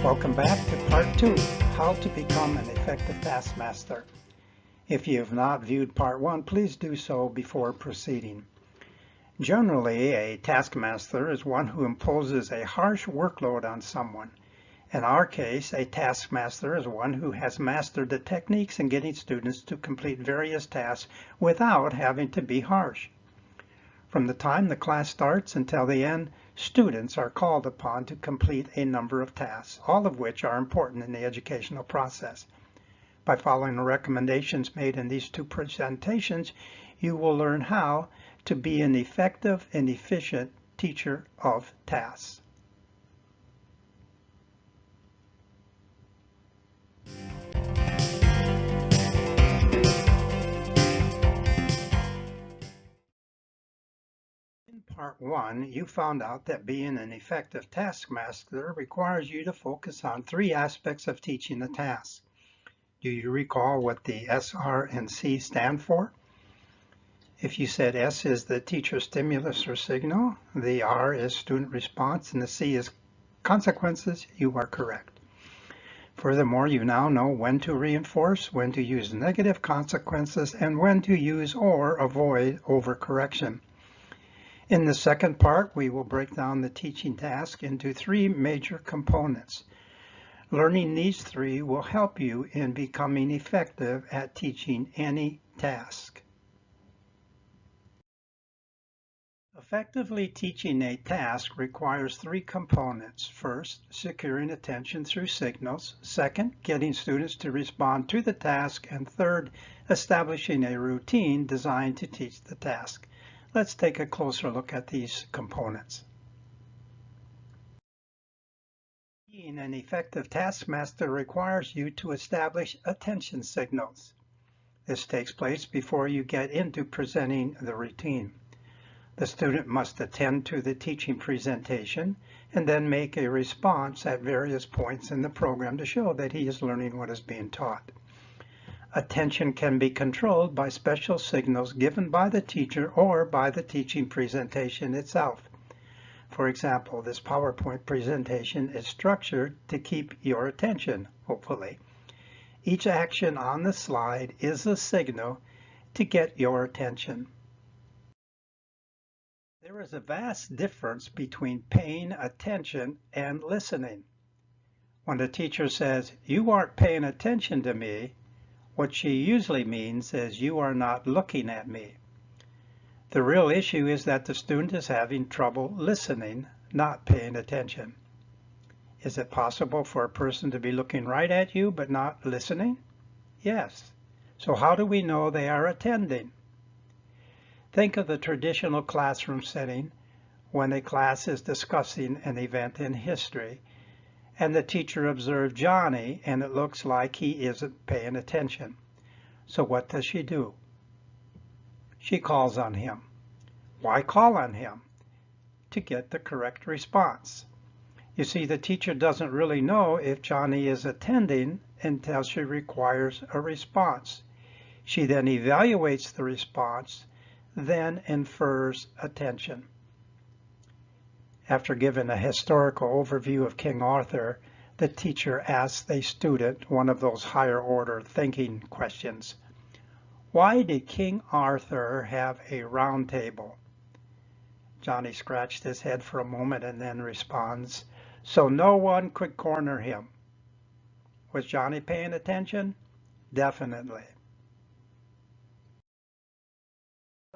Welcome back to Part 2, How to Become an Effective Taskmaster. If you have not viewed Part 1, please do so before proceeding. Generally, a taskmaster is one who imposes a harsh workload on someone. In our case, a taskmaster is one who has mastered the techniques in getting students to complete various tasks without having to be harsh. From the time the class starts until the end, students are called upon to complete a number of tasks, all of which are important in the educational process. By following the recommendations made in these two presentations, you will learn how to be an effective and efficient teacher of tasks. In Part 1, you found out that being an effective taskmaster requires you to focus on three aspects of teaching a task. Do you recall what the S, R, and C stand for? If you said S is the teacher stimulus or signal, the R is student response, and the C is consequences, you are correct. Furthermore, you now know when to reinforce, when to use negative consequences, and when to use or avoid overcorrection. In the second part, we will break down the teaching task into three major components. Learning these three will help you in becoming effective at teaching any task. Effectively teaching a task requires three components. First, securing attention through signals. Second, getting students to respond to the task. And third, establishing a routine designed to teach the task. Let's take a closer look at these components. Being an effective taskmaster requires you to establish attention signals. This takes place before you get into presenting the routine. The student must attend to the teaching presentation and then make a response at various points in the program to show that he is learning what is being taught. Attention can be controlled by special signals given by the teacher or by the teaching presentation itself. For example, this PowerPoint presentation is structured to keep your attention, hopefully. Each action on the slide is a signal to get your attention. There is a vast difference between paying attention and listening. When the teacher says, "You aren't paying attention to me," what she usually means is, "You are not looking at me." The real issue is that the student is having trouble listening, not paying attention. Is it possible for a person to be looking right at you but not listening? Yes. So how do we know they are attending? Think of the traditional classroom setting when a class is discussing an event in history and the teacher observed Johnny and it looks like he isn't paying attention. So what does she do? She calls on him. Why call on him? To get the correct response. You see, the teacher doesn't really know if Johnny is attending until she requires a response. She then evaluates the response, then infers attention. After giving a historical overview of King Arthur, the teacher asks a student one of those higher order thinking questions. Why did King Arthur have a round table? Johnny scratched his head for a moment and then responds, "So no one could corner him." Was Johnny paying attention? Definitely.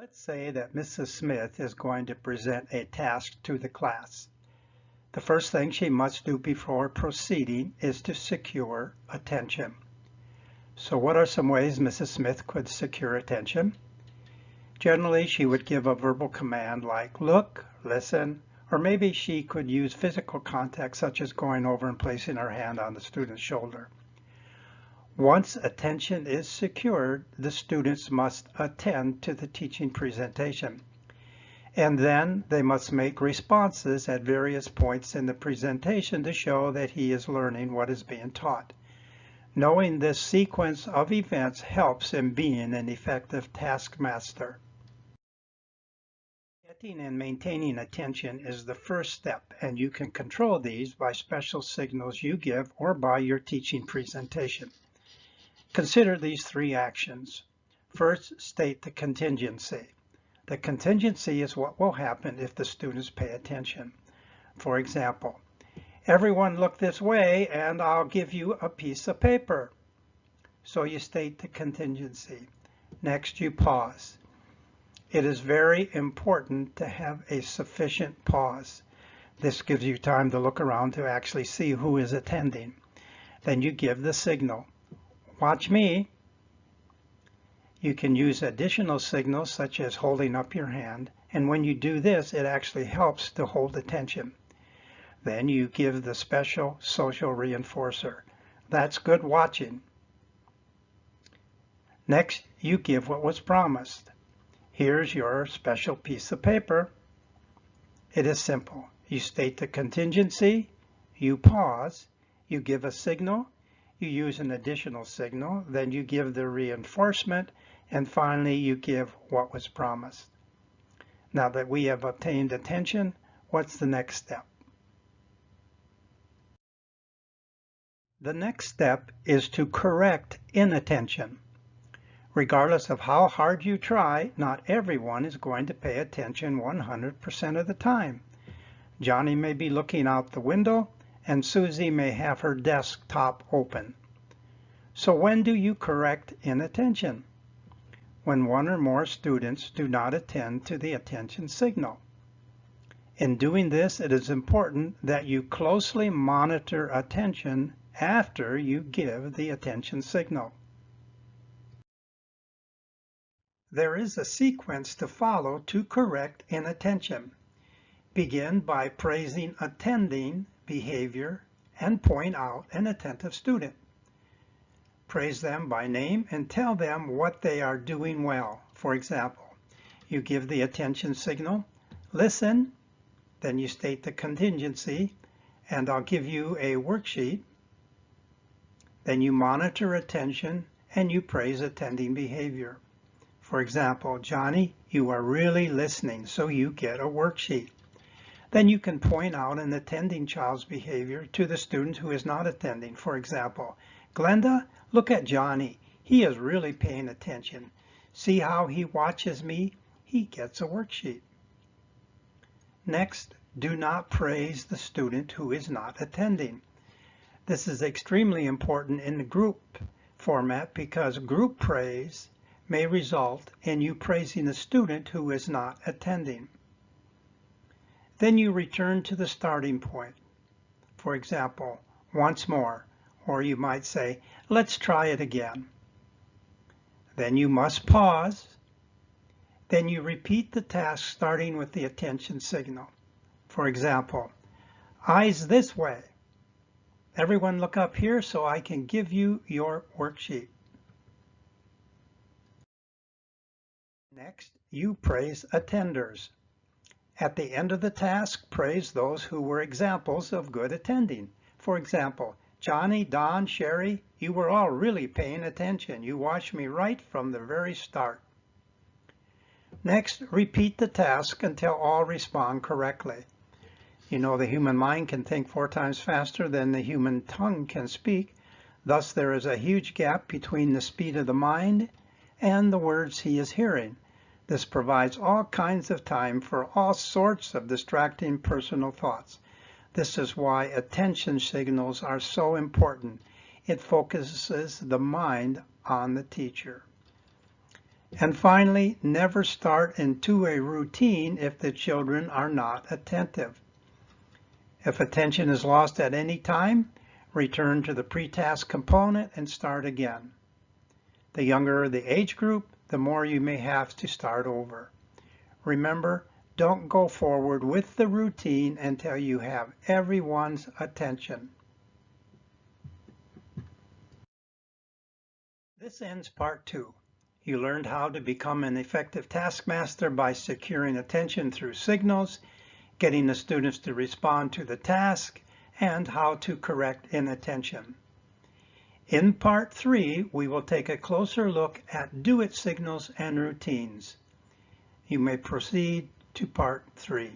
Let's say that Mrs. Smith is going to present a task to the class. The first thing she must do before proceeding is to secure attention. So what are some ways Mrs. Smith could secure attention? Generally, she would give a verbal command like look, listen, or maybe she could use physical contact such as going over and placing her hand on the student's shoulder. Once attention is secured, the students must attend to the teaching presentation. And then they must make responses at various points in the presentation to show that he is learning what is being taught. Knowing this sequence of events helps in being an effective taskmaster. Getting and maintaining attention is the first step, and you can control these by special signals you give or by your teaching presentation. Consider these three actions. First, state the contingency. The contingency is what will happen if the students pay attention. For example, everyone look this way and I'll give you a piece of paper. So you state the contingency. Next, you pause. It is very important to have a sufficient pause. This gives you time to look around to actually see who is attending. Then you give the signal. Watch me. You can use additional signals such as holding up your hand, and when you do this, it actually helps to hold attention. Then you give the special social reinforcer. That's good watching. Next, you give what was promised. Here's your special piece of paper. It is simple. You state the contingency, you pause, you give a signal, you use an additional signal, then you give the reinforcement, and finally you give what was promised. Now that we have obtained attention, what's the next step? The next step is to correct inattention. Regardless of how hard you try, not everyone is going to pay attention 100% of the time. Johnny may be looking out the window, and Susie may have her desktop open. So when do you correct inattention? When one or more students do not attend to the attention signal. In doing this, it is important that you closely monitor attention after you give the attention signal. There is a sequence to follow to correct inattention. Begin by praising attending behavior and point out an attentive student. Praise them by name and tell them what they are doing well. For example, you give the attention signal, listen, then you state the contingency, and I'll give you a worksheet. Then you monitor attention and you praise attending behavior. For example, Johnny, you are really listening, so you get a worksheet. Then you can point out an attending child's behavior to the student who is not attending. For example, Glenda, look at Johnny. He is really paying attention. See how he watches me? He gets a worksheet. Next, do not praise the student who is not attending. This is extremely important in the group format because group praise may result in you praising a student who is not attending. Then you return to the starting point. For example, once more, or you might say, let's try it again. Then you must pause. Then you repeat the task starting with the attention signal. For example, eyes this way. Everyone look up here so I can give you your worksheet. Next, you praise attenders. At the end of the task, praise those who were examples of good attending. For example, Johnny, Don, Sherry, you were all really paying attention. You watched me right from the very start. Next, repeat the task until all respond correctly. You know the human mind can think 4 times faster than the human tongue can speak. Thus, there is a huge gap between the speed of the mind and the words he is hearing. This provides all kinds of time for all sorts of distracting personal thoughts. This is why attention signals are so important. It focuses the mind on the teacher. And finally, never start into a routine if the children are not attentive. If attention is lost at any time, return to the pre-task component and start again. The younger the age group, the more you may have to start over. Remember, don't go forward with the routine until you have everyone's attention. This ends part 2. You learned how to become an effective taskmaster by securing attention through signals, getting the students to respond to the task, and how to correct inattention. In part 3, we will take a closer look at do-it signals and routines. You may proceed to part 3.